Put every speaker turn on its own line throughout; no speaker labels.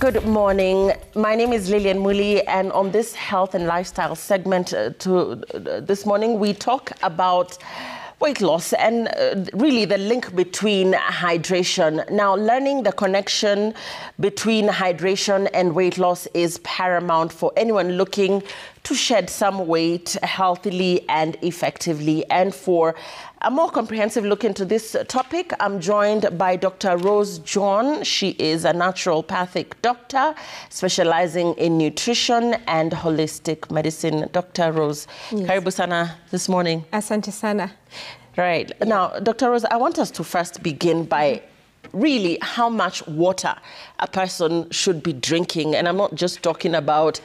Good morning. My name is Lillian Muli, and on this health and lifestyle segment this morning, we talk about weight loss and really the link between hydration. Now, learning the connection between hydration and weight loss is paramount for anyone looking to shed some weight healthily and effectively. And for a more comprehensive look into this topic, I'm joined by Dr. Rose John. She is a naturopathic doctor specializing in nutrition and holistic medicine. Dr. Rose, yes. Karibu sana this morning.
Asante sana.
Right. Yeah. Now, Dr. Rose, I want us to first begin by really how much water a person should be drinking. And I'm not just talking about,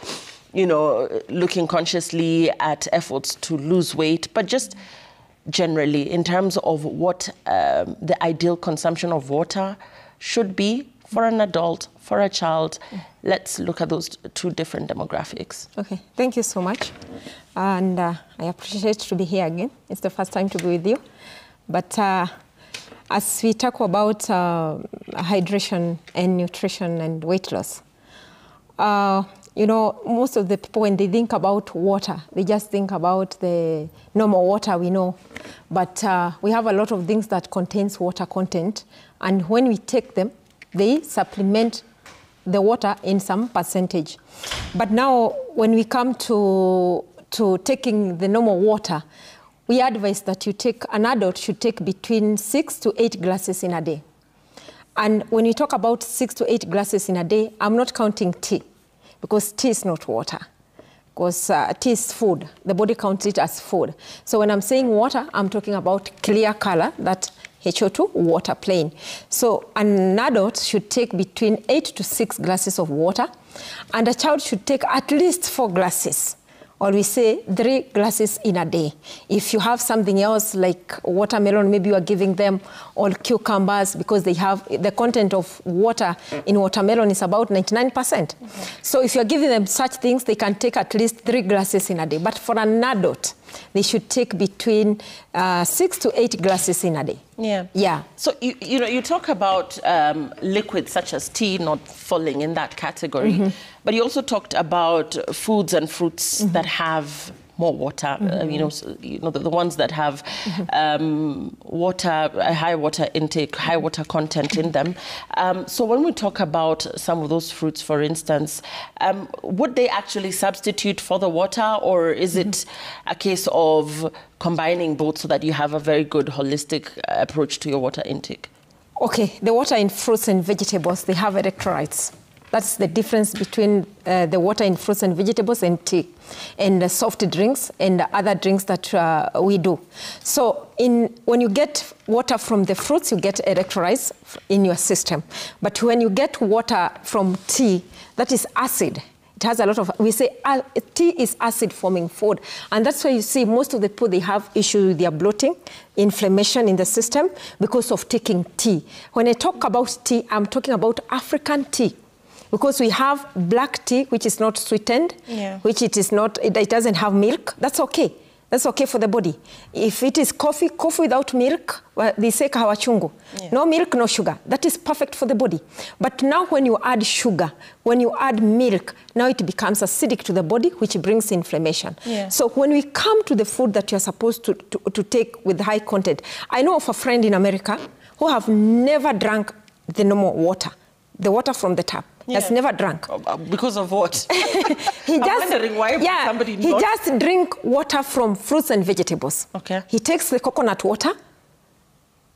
you know, looking consciously at efforts to lose weight, but just generally in terms of what the ideal consumption of water should be for an adult, for a child. Let's look at those two different demographics.
Okay, thank you so much. And I appreciate to be here again. It's the first time to be with you. But as we talk about hydration and nutrition and weight loss, you know, most of the people, when they think about water, they just think about the normal water we know. But we have a lot of things that contains water content. And when we take them, they supplement the water in some percentage. But now, when we come to taking the normal water, we advise that an adult should take between 6 to 8 glasses in a day. And when we talk about 6 to 8 glasses in a day, I'm not counting tea, because tea is not water. Because tea is food. The body counts it as food. So when I'm saying water, I'm talking about clear color, that HO2, water, plain. So an adult should take between 8 to 6 glasses of water, and a child should take at least 4 glasses, or we say 3 glasses in a day. If you have something else like watermelon, maybe you are giving them, or cucumbers, because they have the content of water in watermelon is about 99%. So if you're giving them such things, they can take at least 3 glasses in a day. But for an adult, they should take between 6 to 8 glasses in a day.
Yeah.
Yeah.
So, you know, you talk about liquids such as tea not falling in that category, but you also talked about foods and fruits that have more water, the ones that have high water intake, high water content in them. So when we talk about some of those fruits, for instance, would they actually substitute for the water, or is it a case of combining both so that you have a very good holistic approach to your water intake?
Okay, the water in fruits and vegetables, they have electrolytes. That's the difference between the water in fruits and vegetables and tea, and the soft drinks and the other drinks that we do. So when you get water from the fruits, you get electrolytes in your system. But when you get water from tea, that is acid. It has a lot of, we say tea is acid-forming food. And that's why you see most of the people, they have issues with their bloating, inflammation in the system because of taking tea. When I talk about tea, I'm talking about African tea. Because we have black tea, which is not sweetened, which it doesn't have milk. That's okay. That's okay for the body. If it is coffee without milk, they say kahawa chungu. No milk, no sugar. That is perfect for the body. But now when you add sugar, when you add milk, now it becomes acidic to the body, which brings inflammation. So when we come to the food that you're supposed to take with high content, I know of a friend in America who have never drank the normal water, the water from the tap. Has never drunk.
Because of what? I'm wondering why somebody not...
He just drink water from fruits and vegetables. Okay. He takes the coconut water,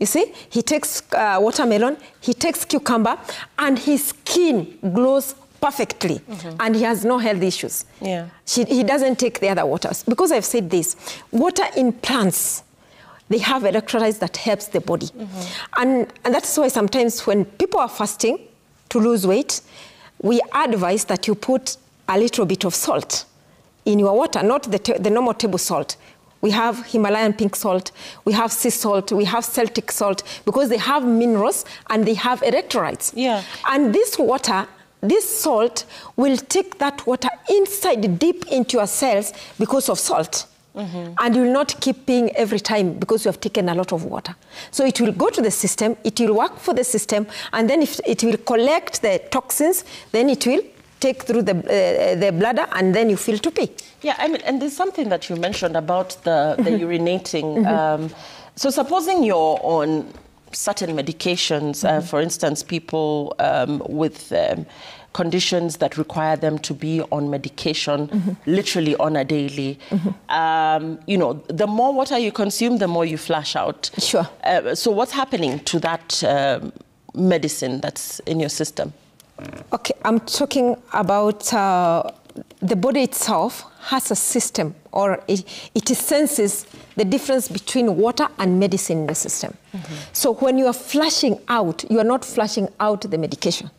you see? He takes watermelon, he takes cucumber, and his skin glows perfectly, and he has no health issues. He doesn't take the other waters. Because I've said this, water in plants, they have electrolytes that helps the body. And that's why sometimes when people are fasting to lose weight, we advise that you put a little bit of salt in your water, not the normal table salt. We have Himalayan pink salt, we have sea salt, we have Celtic salt, because they have minerals and they have electrolytes. And this water, this salt will take that water inside deep into your cells because of salt. and you will not keep peeing every time because you have taken a lot of water. So it will go to the system, it will work for the system, and then if it will collect the toxins, then it will take through the bladder, and then you feel to pee.
Yeah, I mean, and there's something that you mentioned about the urinating. So supposing you're on certain medications, for instance, people with conditions that require them to be on medication literally on a daily. You know, the more water you consume, the more you flush out.
Sure.
So what's happening to that medicine that's in your system?
Okay, I'm talking about the body itself has a system, or it senses the difference between water and medicine in the system. So when you are flushing out, you are not flushing out the medication.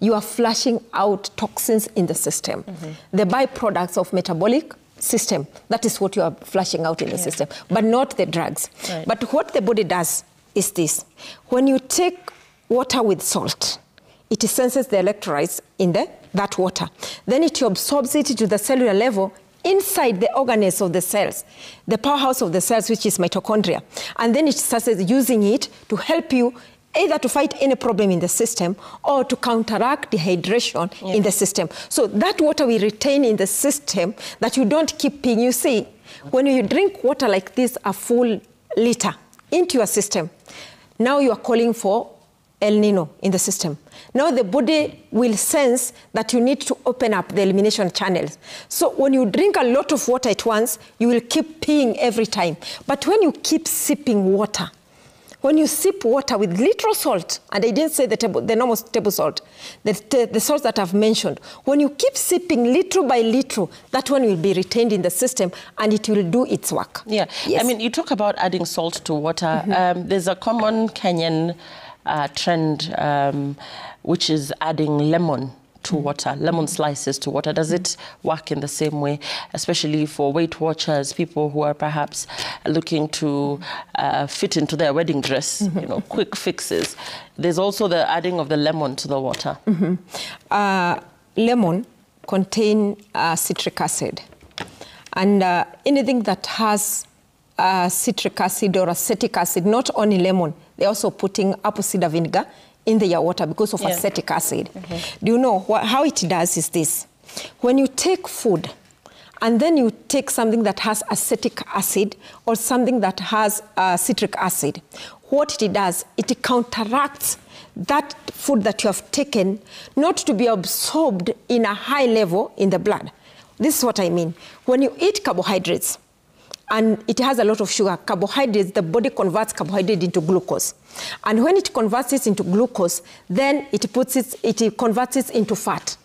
You are flushing out toxins in the system. The byproducts of metabolic system, that is what you are flushing out in the system, but not the drugs.
Right.
But what the body does is this. When you take water with salt, it senses the electrolytes in that water. Then it absorbs it to the cellular level inside the organelles of the cells, the powerhouse of the cells, which is mitochondria. And then it starts using it to help you either to fight any problem in the system or to counteract dehydration in the system. So that water we retain in the system, that you don't keep peeing. You see, when you drink water like this, a full liter into your system, now you are calling for El Nino in the system. Now the body will sense that you need to open up the elimination channels. So when you drink a lot of water at once, you will keep peeing every time. But when you keep sipping water, when you sip water with little salt, and I didn't say the normal table salt, the salt that I've mentioned, when you keep sipping little by little, that one will be retained in the system and it will do its work.
Yeah, yes. I mean, you talk about adding salt to water. There's a common Kenyan trend, which is adding lemon to water, lemon slices to water. Does it work in the same way, especially for Weight Watchers, people who are perhaps looking to fit into their wedding dress, you know, quick fixes? There's also the adding of the lemon to the water.
Lemon contain citric acid, and anything that has citric acid or acetic acid, not only lemon, they're also putting apple cider vinegar in their water because of acetic acid. Do you know how it does is this? When you take food and then you take something that has acetic acid or something that has citric acid, what it does, it counteracts that food that you have taken not to be absorbed in a high level in the blood. This is what I mean. When you eat carbohydrates, and it has a lot of sugar, carbohydrates, the body converts carbohydrate into glucose. And when it converts it into glucose, then it converts it into fat.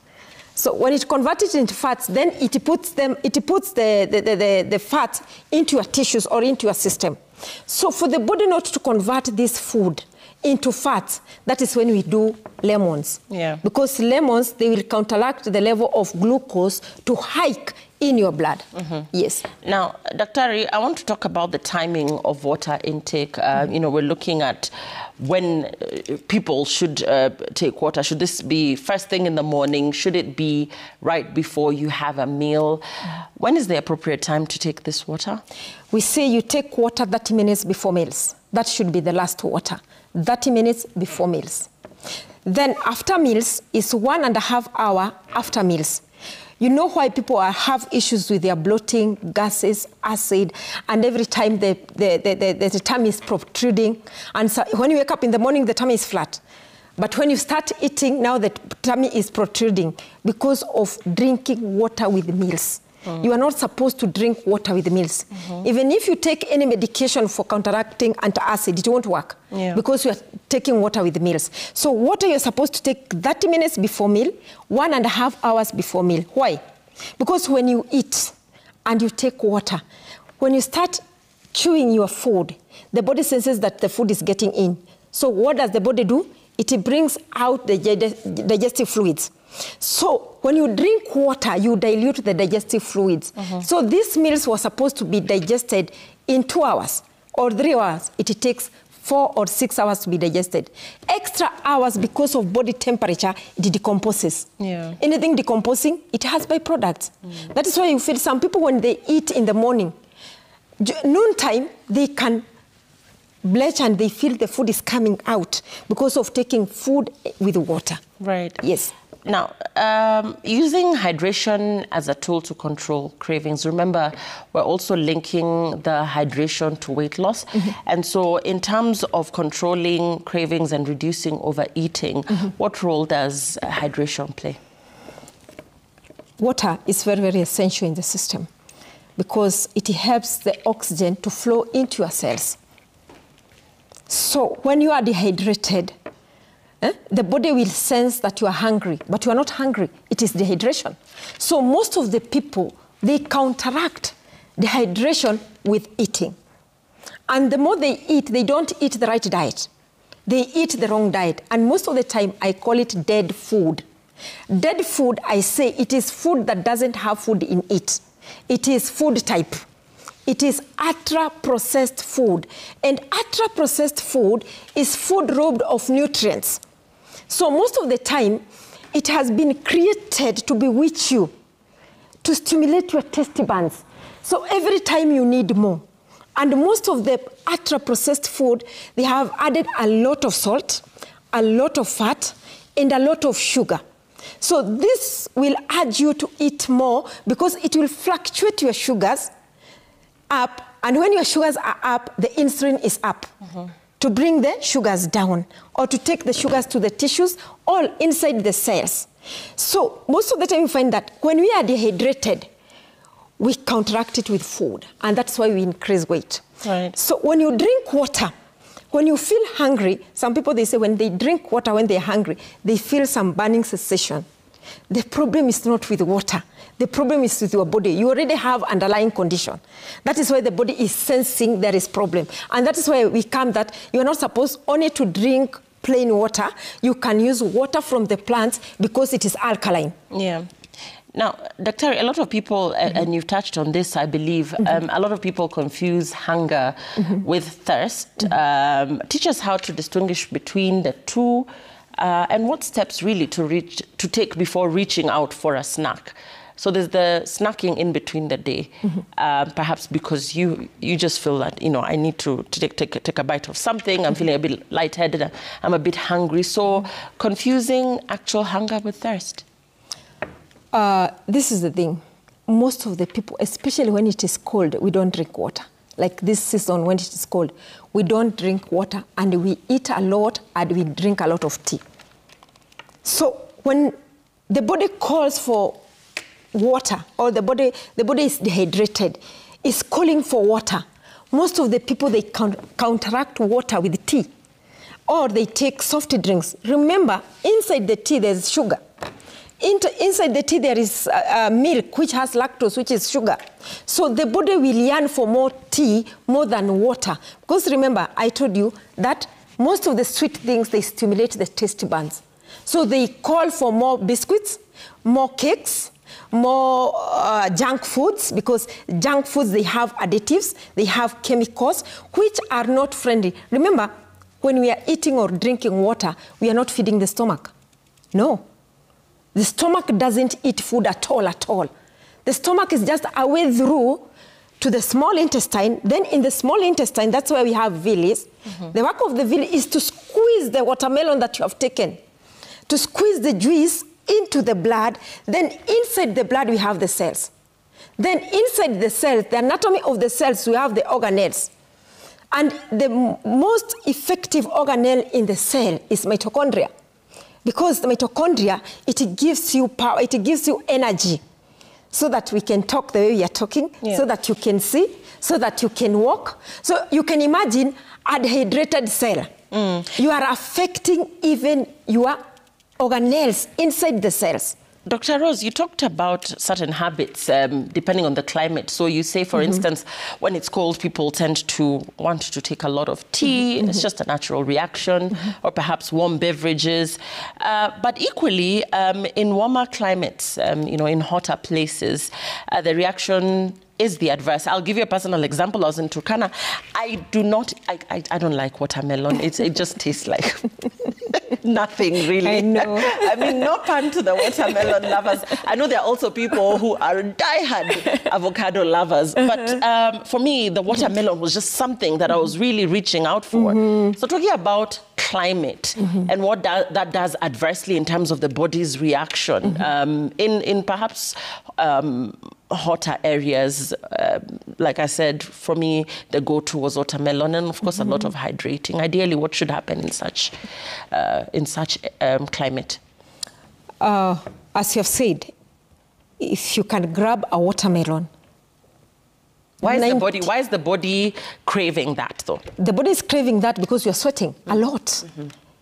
So when it converts it into fats, then it puts the fat into your tissues or into your system. So for the body not to convert this food into fats, that is when we do lemons. Because lemons, they will counteract the level of glucose to hike in your blood. Yes.
Now, Daktari, I want to talk about the timing of water intake. You know, we're looking at when people should take water. Should this be first thing in the morning? Should it be right before you have a meal? When is the appropriate time to take this water?
We say you take water 30 minutes before meals. That should be the last water. 30 minutes before meals. Then after meals is 1.5 hours after meals. You know why people have issues with their bloating, gases, acid, and every time the tummy is protruding. And so when you wake up in the morning, the tummy is flat. But when you start eating, now the tummy is protruding because of drinking water with meals. You are not supposed to drink water with meals. Even if you take any medication for counteracting antacid, it won't work because you are taking water with meals. So water you're supposed to take 30 minutes before meal, 1.5 hours before meal. Why? Because when you eat and you take water, when you start chewing your food, the body senses that the food is getting in. So what does the body do? It brings out the digestive fluids. So when you drink water, you dilute the digestive fluids. So these meals were supposed to be digested in 2 hours or 3 hours. It takes 4 or 6 hours to be digested. Extra hours because of body temperature, it decomposes. Anything decomposing, it has byproducts. That is why you feel some people when they eat in the morning, Noontime, they can belch and they feel the food is coming out because of taking food with water.
Right.
Yes.
Now, using hydration as a tool to control cravings, remember, we're also linking the hydration to weight loss. And so in terms of controlling cravings and reducing overeating, what role does hydration play?
Water is very, very essential in the system because it helps the oxygen to flow into your cells. So when you are dehydrated, the body will sense that you are hungry, but you are not hungry. It is dehydration. So most of the people, they counteract dehydration with eating. And the more they eat, they don't eat the right diet. They eat the wrong diet. And most of the time, I call it dead food. Dead food, I say, it is food that doesn't have food in it. It is food type. It is ultra-processed food. And ultra-processed food is food robbed of nutrients. So most of the time, it has been created to bewitch you, to stimulate your taste buds. So every time you need more. And most of the ultra-processed food, they have added a lot of salt, a lot of fat, and a lot of sugar. So this will urge you to eat more because it will fluctuate your sugars up. And when your sugars are up, the insulin is up. To bring the sugars down or to take the sugars to the tissues all inside the cells. So most of the time you find that when we are dehydrated, we counteract it with food, and that's why we increase weight.
Right.
So when you drink water, when you feel hungry, some people, they say when they drink water when they're hungry, they feel some burning sensation. The problem is not with water. The problem is with your body. You already have underlying condition. That is why the body is sensing there is problem. And that is why we come that you are not supposed only to drink plain water. You can use water from the plants because it is alkaline.
Yeah. Now, Dr. a lot of people, and you've touched on this, I believe, a lot of people confuse hunger with thirst. Teach us how to distinguish between the two and what steps really to take before reaching out for a snack. So there's the snacking in between the day, perhaps because you just feel that, you know, I need to take a bite of something. I'm feeling a bit lightheaded. I'm a bit hungry. So confusing actual hunger with thirst.
This is the thing. Most of the people, especially when it is cold, we don't drink water. Like this season when it is cold, we don't drink water and we eat a lot and we drink a lot of tea. So when the body calls for water or the body is dehydrated, is calling for water, most of the people, they counteract water with tea or they take soft drinks. Remember, inside the tea there's sugar. Inside the tea there is milk which has lactose, which is sugar. So the body will yearn for more tea more than water. Because remember, I told you that most of the sweet things, they stimulate the taste buds. So they call for more biscuits, more cakes, more junk foods, because junk foods, they have additives, they have chemicals, which are not friendly. Remember, when we are eating or drinking water, we are not feeding the stomach. No. The stomach doesn't eat food at all, at all. The stomach is just a way through to the small intestine. Then in the small intestine, that's where we have villi. The work of the villi is to squeeze the watermelon that you have taken, to squeeze the juice into the blood. Then inside the blood, we have the cells. Then inside the cells, the anatomy of the cells, we have the organelles. And the most effective organelle in the cell is mitochondria. Because the mitochondria, it gives you power, it gives you energy so that we can talk the way we are talking, so that you can see, so that you can walk. So you can imagine a dehydrated cell. You are affecting even your organelles inside the cells.
Dr. Rose, you talked about certain habits depending on the climate. So you say, for instance, when it's cold, people tend to want to take a lot of tea. It's just a natural reaction, or perhaps warm beverages. But equally, in warmer climates, you know, in hotter places, the reaction is the adverse. I'll give you a personal example. I was in Turkana. I don't like watermelon. It just tastes like Nothing really.
I know.
I mean, no pun to the watermelon lovers. I know there are also people who are diehard avocado lovers, but for me, the watermelon was just something that I was really reaching out for. So talking about climate and what that does adversely in terms of the body's reaction in perhaps hotter areas, like I said, for me, the go-to was watermelon, and of course a lot of hydrating. Ideally, what should happen in such climate?
As you have said, if you can grab a watermelon.
Why is the body craving that, though?
The body is craving that because you are sweating a lot.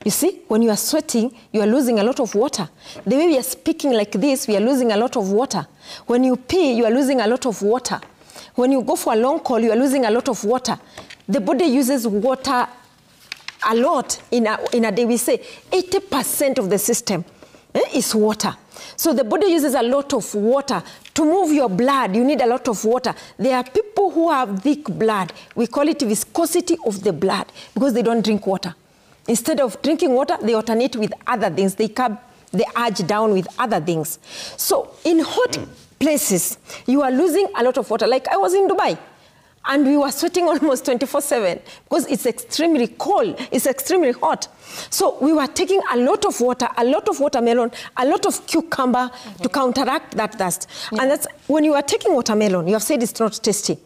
You see, when you are sweating, you are losing a lot of water. The way we are speaking like this, we are losing a lot of water. When you pee, you are losing a lot of water. When you go for a long call, you are losing a lot of water. The body uses water a lot in a day. We say 80% of the system is water. So the body uses a lot of water. To move your blood, you need a lot of water. There are people who have thick blood. We call it viscosity of the blood because they don't drink water. Instead of drinking water, they alternate with other things. They curb the urge down with other things. So in hot places, you are losing a lot of water. Like I was in Dubai, and we were sweating almost 24/7 because it's extremely cold, it's extremely hot. So we were taking a lot of water, a lot of watermelon, a lot of cucumber to counteract that thirst. And that's when you are taking watermelon, you have said it's not tasty.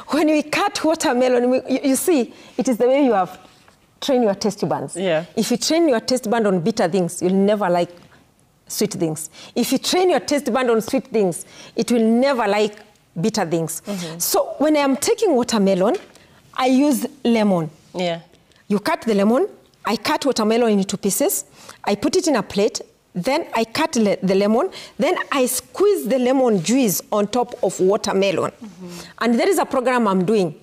When we cut watermelon, you see, it is the way you have trained your taste buds.
Yeah.
If you train your taste bud on bitter things, you'll never like sweet things. If you train your taste bud on sweet things, it will never like bitter things. So when I'm taking watermelon, I use lemon.
Yeah.
You cut the lemon, I cut watermelon into pieces, I put it in a plate, then I cut the lemon, then I squeeze the lemon juice on top of watermelon. And there is a program I'm doing.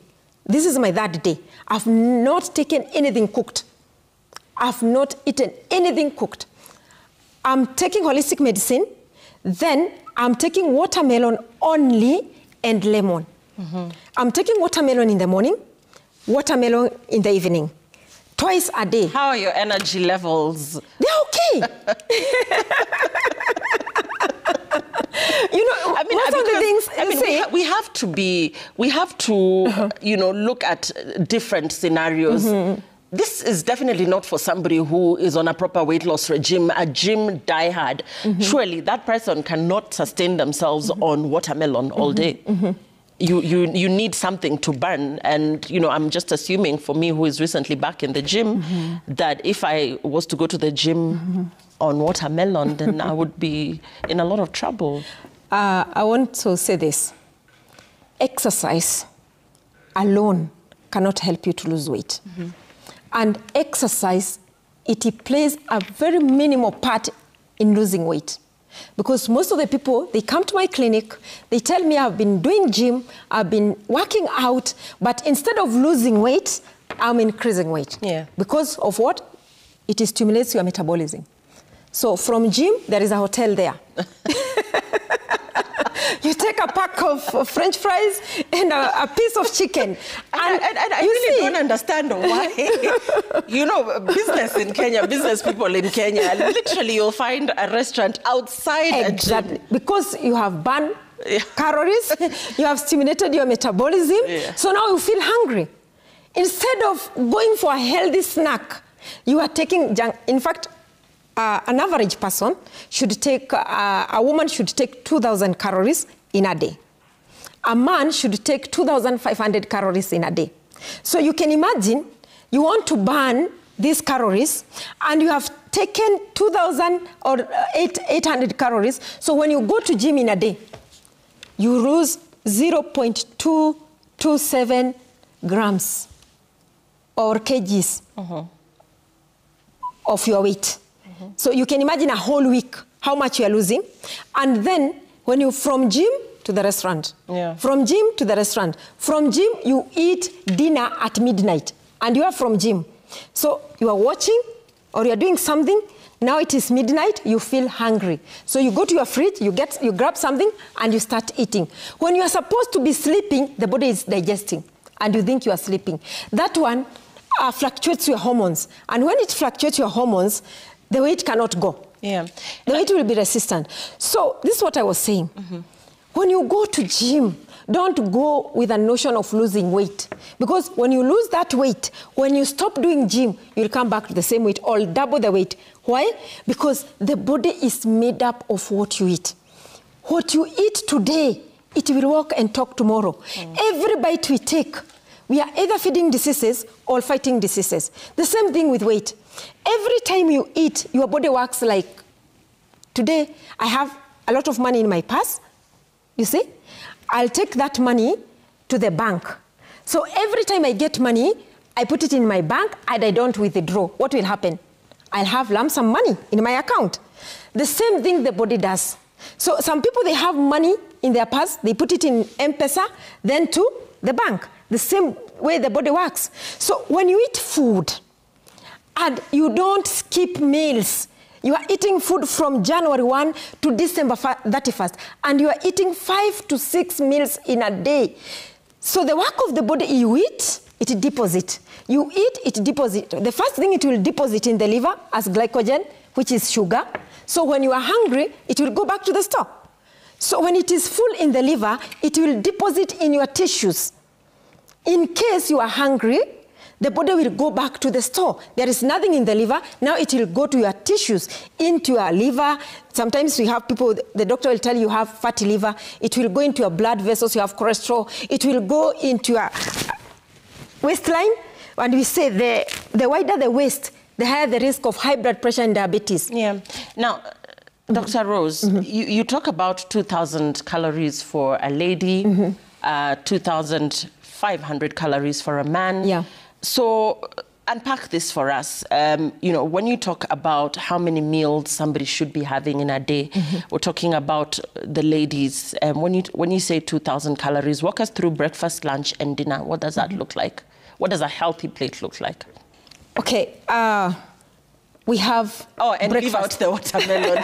This is my third day. I've not taken anything cooked. I've not eaten anything cooked. I'm taking holistic medicine, then I'm taking watermelon only and lemon. I'm taking watermelon in the morning, watermelon in the evening, twice a day.
How are your energy levels?
They're okay. You know,
I mean,
most of the things
we have to you know, look at different scenarios. This is definitely not for somebody who is on a proper weight loss regime, a gym diehard. Surely that person cannot sustain themselves on watermelon all day. You need something to burn. And, you know, I'm just assuming for me, who is recently back in the gym, that if I was to go to the gym on watermelon, then I would be in a lot of trouble.
I want to say this. Exercise alone cannot help you to lose weight. And exercise, it plays a very minimal part in losing weight. Because most of the people, they come to my clinic, they tell me I've been doing gym, I've been working out, but instead of losing weight, I'm increasing weight.
Yeah. Because
of what? It stimulates your metabolism. So from gym, there is a hotel there. You take a pack of French fries and a piece of chicken. And
I really don't understand why. You know, business people in Kenya, literally you'll find a restaurant outside
exactly. A gym. Because you have burned calories, you have stimulated your metabolism, so now you feel hungry. Instead of going for a healthy snack, you are taking junk. In fact, an average person should take, a woman should take 2,000 calories in a day. A man should take 2,500 calories in a day. So you can imagine, you want to burn these calories, and you have taken 2,000 or 800 calories. So when you go to gym in a day, you lose 0.227 grams or kgs of your weight. So you can imagine a whole week how much you are losing. And then when you from gym to the restaurant, from gym to the restaurant, from gym you eat dinner at midnight, and you are from gym. So you are watching or you are doing something, now it is midnight, you feel hungry. So you go to your fridge, you grab something and you start eating. When you are supposed to be sleeping, the body is digesting and you think you are sleeping. That one, fluctuates your hormones. And when it fluctuates your hormones, the weight cannot go.
Yeah.
The weight will be resistant. So this is what I was saying. When you go to gym, don't go with a notion of losing weight. Because when you lose that weight, when you stop doing gym, you'll come back to the same weight or double the weight. Why? Because the body is made up of what you eat. What you eat today, it will walk and talk tomorrow. Every bite we take, we are either feeding diseases or fighting diseases. The same thing with weight. Every time you eat, your body works like, today I have a lot of money in my purse, you see? I'll take that money to the bank. So every time I get money, I put it in my bank and I don't withdraw. What will happen? I'll have lump sum money in my account. The same thing the body does. So some people, they have money in their purse, they put it in M-Pesa, then to the bank. The same way the body works. So when you eat food and you don't skip meals, you are eating food from January 1 to December 31st, and you are eating 5 to 6 meals in a day. So the work of the body, you eat, it deposits. You eat, it deposits. The first thing it will deposit in the liver as glycogen, which is sugar. So when you are hungry, it will go back to the store. So when it is full in the liver, it will deposit in your tissues. In case you are hungry, the body will go back to the store. There is nothing in the liver. Now it will go to your tissues, into your liver. Sometimes we have people, the doctor will tell you have fatty liver. It will go into your blood vessels, you have cholesterol. It will go into your waistline. And we say the wider the waist, the higher the risk of high blood pressure and diabetes.
Yeah. Now, Dr. Rose, you talk about 2,000 calories for a lady, 2,500 calories for a man.
Yeah.
So unpack this for us. When you talk about how many meals somebody should be having in a day, we're talking about the ladies. When you say 2,000 calories, walk us through breakfast, lunch, and dinner. What does that look like? What does a healthy plate look like?
Okay, we have
and
breakfast.
leave out the watermelon.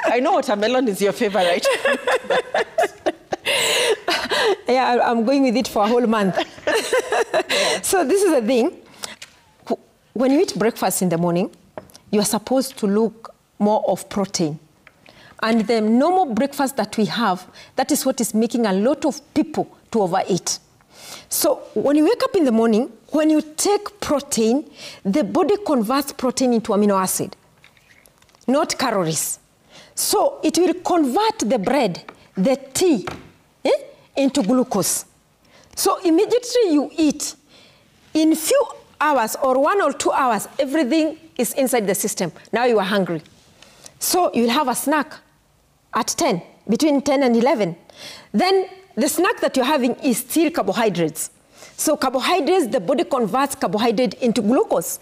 I know watermelon is your favorite.
Yeah, I'm going with it for a whole month. So this is the thing. When you eat breakfast in the morning, you are supposed to look more of protein. And the normal breakfast that we have, that is what is making a lot of people to overeat. So when you wake up in the morning, when you take protein, the body converts protein into amino acid, not calories. So it will convert the bread, the tea, into glucose. So immediately you eat, in few hours or 1 or 2 hours, everything is inside the system. Now you are hungry. So you'll have a snack at 10, between 10 and 11. Then the snack that you're having is still carbohydrates. So carbohydrates, the body converts carbohydrate into glucose,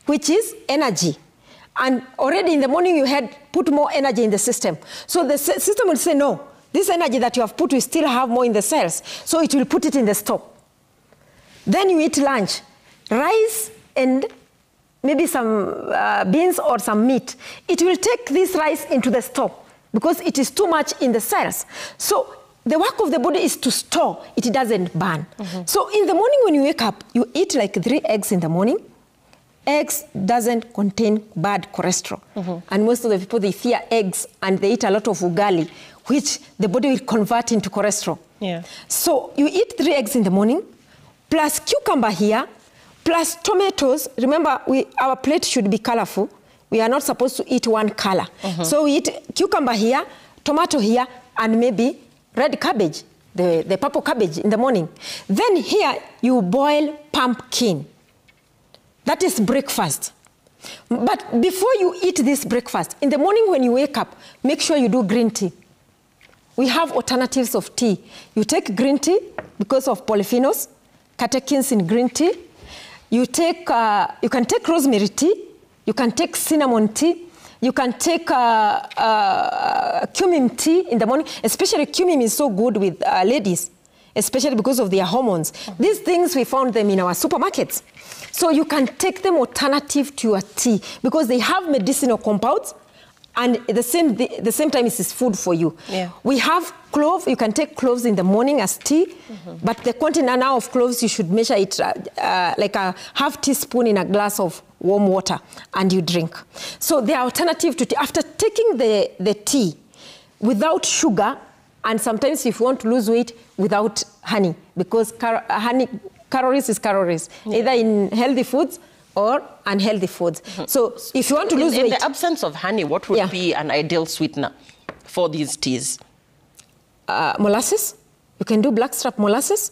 which is energy. And already in the morning you had put more energy in the system. So the system will say, no, this energy that you have put, we still have more in the cells. So it will put it in the store. Then you eat lunch, rice and maybe some beans or some meat. It will take this rice into the store because it is too much in the cells. So the work of the body is to store, it doesn't burn. So in the morning when you wake up, you eat like 3 eggs in the morning. Eggs doesn't contain bad cholesterol. And most of the people, they fear eggs and they eat a lot of ugali, which the body will convert into cholesterol.
Yeah.
So you eat 3 eggs in the morning, plus cucumber here, plus tomatoes. Remember, our plate should be colorful. We are not supposed to eat one color. So we eat cucumber here, tomato here, and maybe red cabbage, the purple cabbage in the morning. Then here, you boil pumpkin. That is breakfast. But before you eat this breakfast, in the morning when you wake up, make sure you do green tea. We have alternatives of tea. You take green tea because of polyphenols, catechins in green tea. You can take rosemary tea. You can take cinnamon tea. You can take cumin tea in the morning. Especially cumin is so good with ladies, especially because of their hormones. These things, we found them in our supermarkets. So you can take them alternative to your tea because they have medicinal compounds And the same time, it's food for you.
Yeah.
We have clove. You can take cloves in the morning as tea, but the content now of cloves, you should measure it like a half teaspoon in a glass of warm water, and you drink. So the alternative to tea, after taking the tea without sugar, and sometimes if you want to lose weight, without honey, because calories is calories, either in healthy foods or unhealthy foods. So if you want to lose weight...
In the absence of honey, what would be an ideal sweetener for these teas?
Molasses. You can do blackstrap molasses.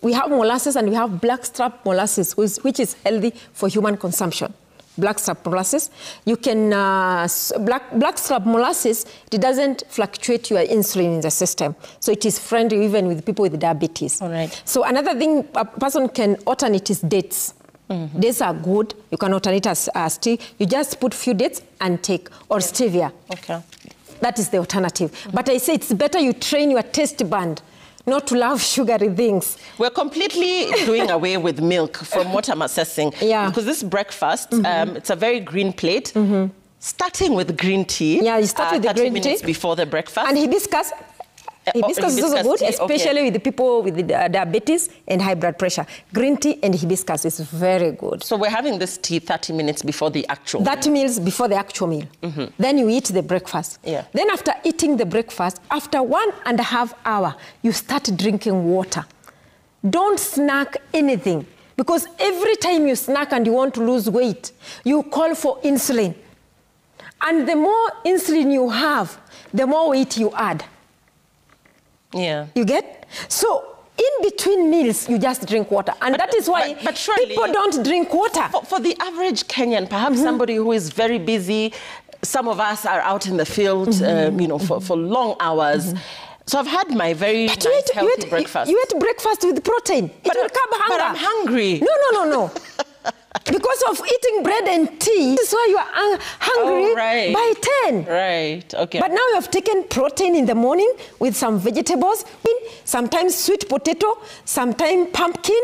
We have molasses and we have blackstrap molasses, which is healthy for human consumption. Blackstrap molasses. You can... blackstrap molasses, it doesn't fluctuate your insulin in the system. So it is friendly even with people with diabetes.
All right.
So another thing a person can alternate is dates. Dates are good. You can alternate as tea. You just put few dates and take, or stevia.
Okay.
That is the alternative. But I say it's better you train your taste bud not to love sugary things.
We're completely doing away with milk from what I'm assessing.
Yeah.
Because this breakfast, it's a very green plate. Starting with green tea.
Yeah, you start with the green tea.
30 minutes before the breakfast.
And hibiscus. Hibiscus is also good, especially with the people with the diabetes and high blood pressure. Green tea and hibiscus is very good.
So we're having this tea 30 minutes before the actual meal.
30 minutes before the actual meal. Then you eat the breakfast.
Yeah.
Then after eating the breakfast, after 1.5 hours, you start drinking water. Don't snack anything, because every time you snack and you want to lose weight, you call for insulin. And the more insulin you have, the more weight you add.
Yeah.
You get? So in between meals, you just drink water. And that is why
surely,
people don't drink water.
For the average Kenyan, perhaps somebody who is very busy, some of us are out in the field, you know, for long hours. So I've had my very nice, healthy breakfast.
You ate breakfast with protein. It will curb hunger.
But I'm hungry.
No. Because of eating bread and tea, that's why you are hungry by 10.
Right, okay.
But now you have taken protein in the morning with some vegetables, sometimes sweet potato, sometimes pumpkin,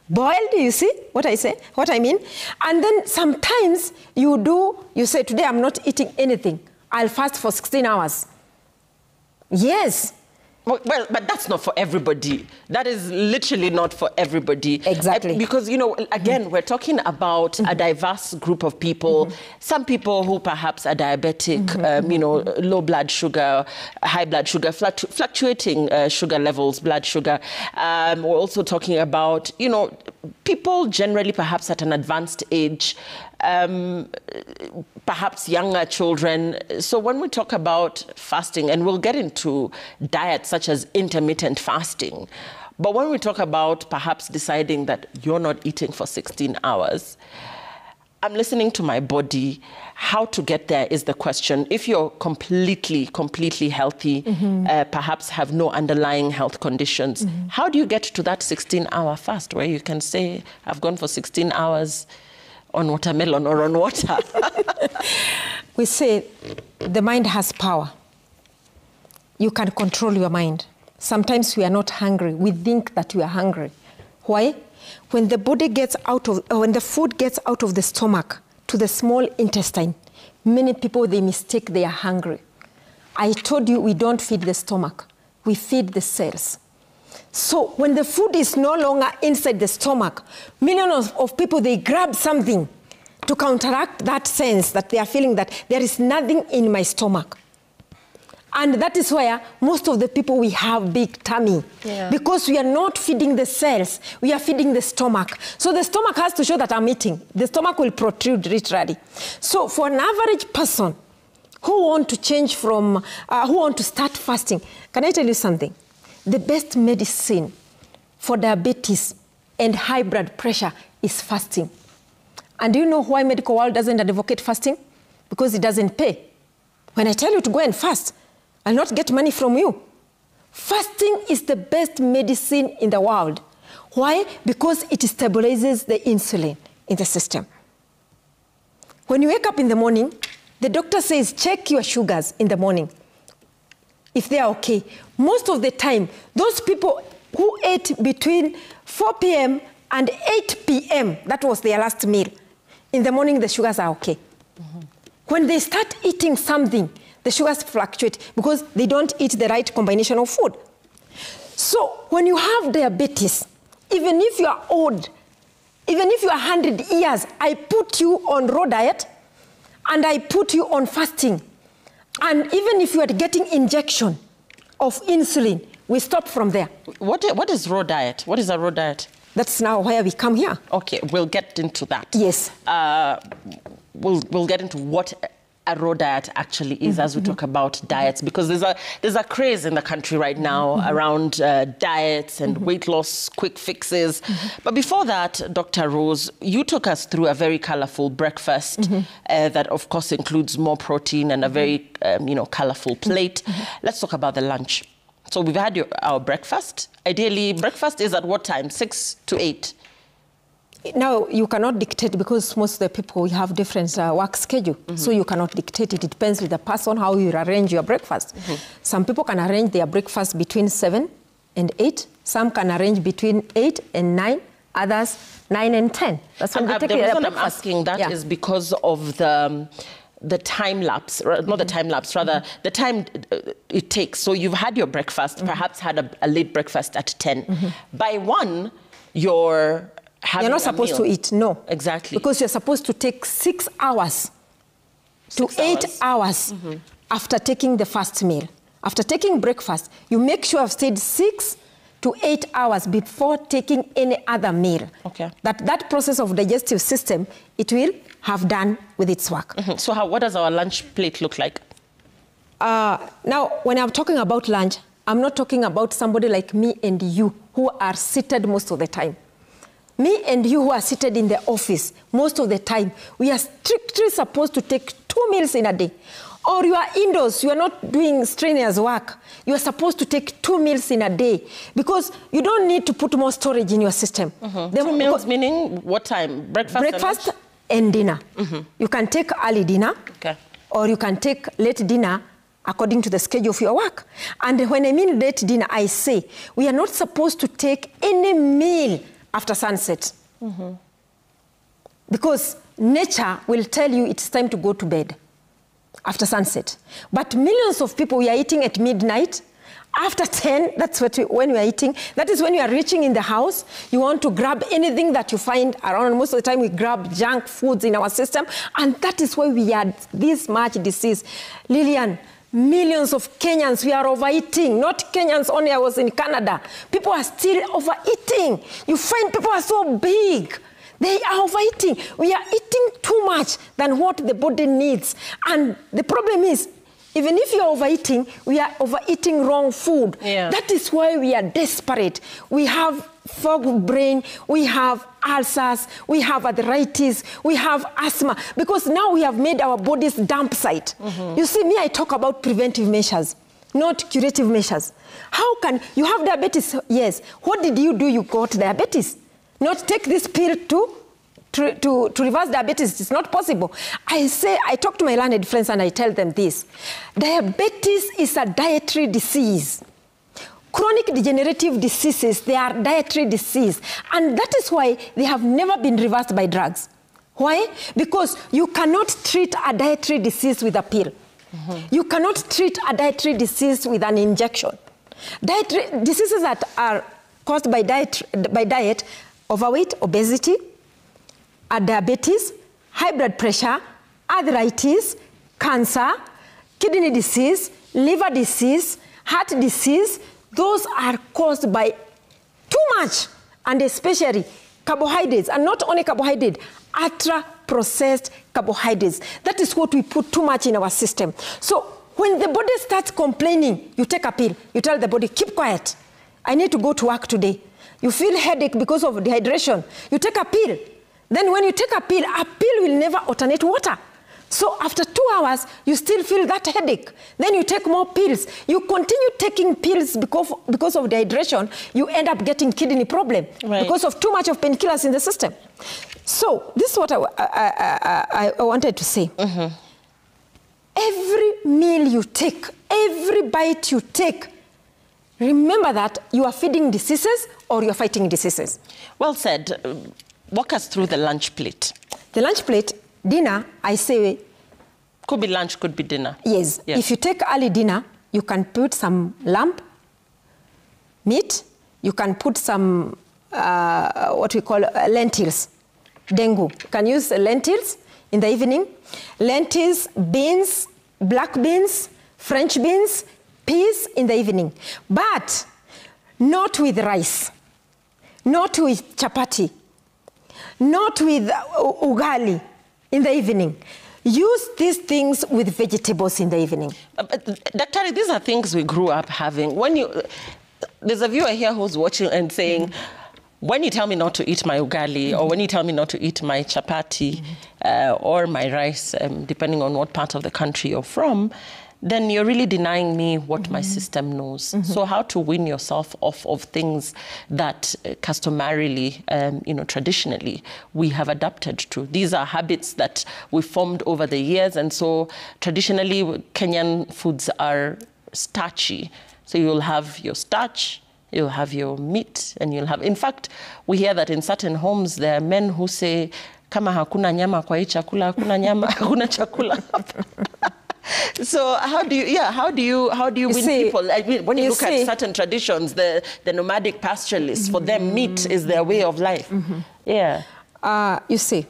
boiled, you see what I mean? And then sometimes you say, today I'm not eating anything. I'll fast for 16 hours. Yes.
Well, but that's not for everybody. That is literally not for everybody.
Exactly.
Because, you know, again, we're talking about a diverse group of people. Some people who perhaps are diabetic, you know, low blood sugar, high blood sugar, fluctuating sugar levels, blood sugar. We're also talking about, you know, people generally perhaps at an advanced age, perhaps younger children. So when we talk about fasting, and we'll get into diets such as intermittent fasting, but when we talk about perhaps deciding that you're not eating for 16 hours, I'm listening to my body. How to get there is the question. If you're completely healthy, perhaps have no underlying health conditions, how do you get to that 16-hour fast where you can say, I've gone for 16 hours on watermelon or on water?
We say the mind has power. You can control your mind. Sometimes we are not hungry. We think that we are hungry. Why? When the body gets when the food gets out of the stomach to the small intestine, many people, they mistake they are hungry. I told you we don't feed the stomach. We feed the cells. So when the food is no longer inside the stomach, millions of people, they grab something to counteract that sense that they are feeling that there is nothing in my stomach. And that is where most of the people, we have big tummy. Because we are not feeding the cells, we are feeding the stomach. So the stomach has to show that I'm eating. The stomach will protrude literally. So for an average person who want to change from, who want to start fasting, can I tell you something? The best medicine for diabetes and high blood pressure is fasting. And do you know why medical world doesn't advocate fasting? Because it doesn't pay. When I tell you to go and fast, I'll not get money from you. Fasting is the best medicine in the world. Why? Because it stabilizes the insulin in the system. When you wake up in the morning, the doctor says, check your sugars in the morning, if they are okay. Most of the time, those people who ate between 4 p.m. and 8 p.m., that was their last meal, in the morning the sugars are okay. when they start eating something, the sugars fluctuate because they don't eat the right combination of food. So when you have diabetes, even if you are old, even if you are 100 years, I put you on raw diet and I put you on fasting. And even if you are getting injection of insulin, we stop from there.
What is raw diet? What is a raw diet?
That's now where we come here.
Okay, we'll get into that.
Yes.
We'll get into what a raw diet actually is as we talk about diets, because there's a craze in the country right now around diets and weight loss, quick fixes. But before that, Dr. Rose, you took us through a very colorful breakfast that of course includes more protein and a very colorful plate. Let's talk about the lunch. So we've had our breakfast. Ideally, breakfast is at what time? 6 to 8?
Now, you cannot dictate because most of the people have different work schedule. So you cannot dictate it. It depends with the person how you arrange your breakfast. Some people can arrange their breakfast between 7 and 8. Some can arrange between 8 and 9. Others, 9 and 10. That's when they take
the
their
reason
breakfast.
I'm asking that is because of the time lapse, not the time lapse, rather the time it takes. So you've had your breakfast, perhaps had a late breakfast at 10. By 1, you're not supposed to eat, no.
Exactly. Because you're supposed to take 6 hours to 8 hours after taking the first meal. After taking breakfast, you make sure I've stayed 6 to 8 hours before taking any other meal.
Okay.
That process of digestive system, it will have done with its work.
So what does our lunch plate look like?
Now, when I'm talking about lunch, I'm not talking about somebody like me and you who are seated most of the time. Me and you who are seated in the office most of the time, we are strictly supposed to take 2 meals in a day. Or you are indoors, you are not doing strenuous work. You are supposed to take 2 meals in a day because you don't need to put more storage in your system.
2 meals meaning what time?
Breakfast and dinner. You can take early dinner or you can take late dinner according to the schedule of your work. And when I mean late dinner, I say we are not supposed to take any meal after sunset. Because nature will tell you it's time to go to bed after sunset. But millions of people, we are eating at midnight. After 10, that's when we are eating. That is when you are reaching in the house. You want to grab anything that you find around. Most of the time, we grab junk foods in our system. And that is why we had this much disease. Lillian, millions of Kenyans, we are overeating. Not Kenyans only, I was in Canada. People are still overeating. You find people are so big. They are overeating. We are eating too much than what the body needs. And the problem is, even if you are overeating, we are overeating wrong food. That is why we are desperate. We have fog brain, we have ulcers, we have arthritis, we have asthma, because now we have made our bodies dump site. You see, me, I talk about preventive measures, not curative measures. How can you have diabetes? Yes. What did you do? You got diabetes. Not take this pill to reverse diabetes. It's not possible. I talk to my learned friends and I tell them this. Diabetes is a dietary disease. Chronic degenerative diseases, they are dietary disease. And that is why they have never been reversed by drugs. Why? Because you cannot treat a dietary disease with a pill. You cannot treat a dietary disease with an injection. Dietary diseases that are caused by diet, overweight, obesity, diabetes, high blood pressure, arthritis, cancer, kidney disease, liver disease, heart disease, those are caused by too much, and especially carbohydrates, and not only carbohydrates, ultra-processed carbohydrates. That is what we put too much in our system. So when the body starts complaining, you take a pill. You tell the body, keep quiet. I need to go to work today. You feel headache because of dehydration. You take a pill. Then when you take a pill will never alternate water. So after 2 hours, you still feel that headache. Then you take more pills. You continue taking pills because of dehydration, you end up getting kidney problem because of too much of painkillers in the system. So this is what I wanted to say. Every meal you take, every bite you take, remember that you are feeding diseases or you're fighting diseases.
Well said. Walk us through the lunch plate.
The lunch plate, dinner, I say
could be lunch, could be dinner.
Yes.
Yes.
If you take early dinner, you can put some lamb meat. You can put some what we call lentils, dengu. You can use lentils in the evening. Lentils, beans, black beans, French beans, peas in the evening. But not with rice, not with chapati, not with ugali in the evening. Use these things with vegetables in the evening.
Daktari, these are things we grew up having. There's a viewer here who's watching and saying, when you tell me not to eat my ugali, or when you tell me not to eat my chapati, or my rice, depending on what part of the country you're from, then you're really denying me what my system knows. So how to win yourself off of things that customarily, traditionally, we have adapted to. These are habits that we formed over the years, and so traditionally Kenyan foods are starchy. So you'll have your starch, you'll have your meat, and you'll have... In fact, we hear that in certain homes, there are men who say, kama hakuna nyama kwa hii chakula, hakuna nyama, hakuna chakula. So how do you win people? I mean, when you look at certain traditions, the nomadic pastoralists, for them, meat is their way of life. Yeah.
You see,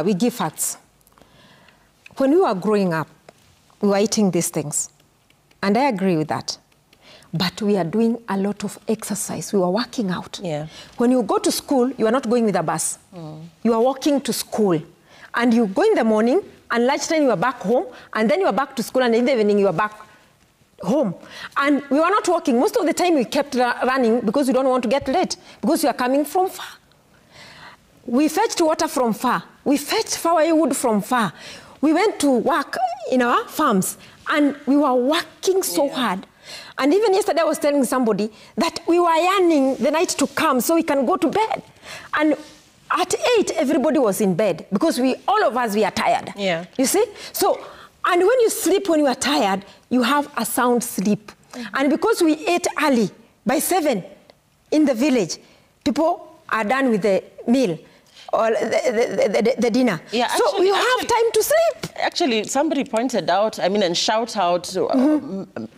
we give facts. When we were growing up, we were eating these things. And I agree with that. But we are doing a lot of exercise. We were working out.
Yeah.
When you go to school, you are not going with a bus. You are walking to school. And you go in the morning, and lunchtime you are back home, and then you are back to school, and in the evening you are back home. And we were not walking. Most of the time we kept running because we don't want to get late, because we are coming from far. We fetched water from far. We fetched firewood from far. We went to work in our farms, and we were working so hard. And even yesterday I was telling somebody that we were yearning the night to come so we can go to bed. And at 8, everybody was in bed because all of us, we are tired.
Yeah.
You see? So, and when you sleep, when you are tired, you have a sound sleep. And because we ate early, by 7 in the village, people are done with the meal or the dinner.
Yeah,
so
actually,
we have time to sleep.
Actually, somebody pointed out, and shout out,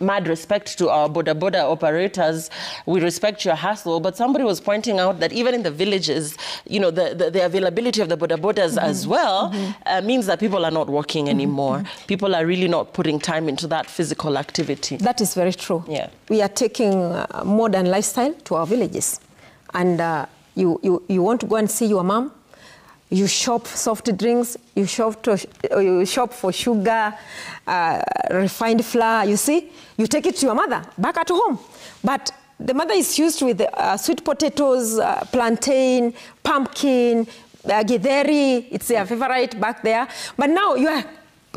mad respect to our boda operators. We respect your hustle, but somebody was pointing out that even in the villages, the availability of the bodas as well means that people are not working anymore. People are really not putting time into that physical activity.
That is very true.
Yeah.
We are taking modern lifestyle to our villages. And you want to go and see your mom, you shop soft drinks, you shop for sugar, refined flour, you see? You take it to your mother, back at home. But the mother is used with sweet potatoes, plantain, pumpkin, githeri, it's their favorite back there. But now you are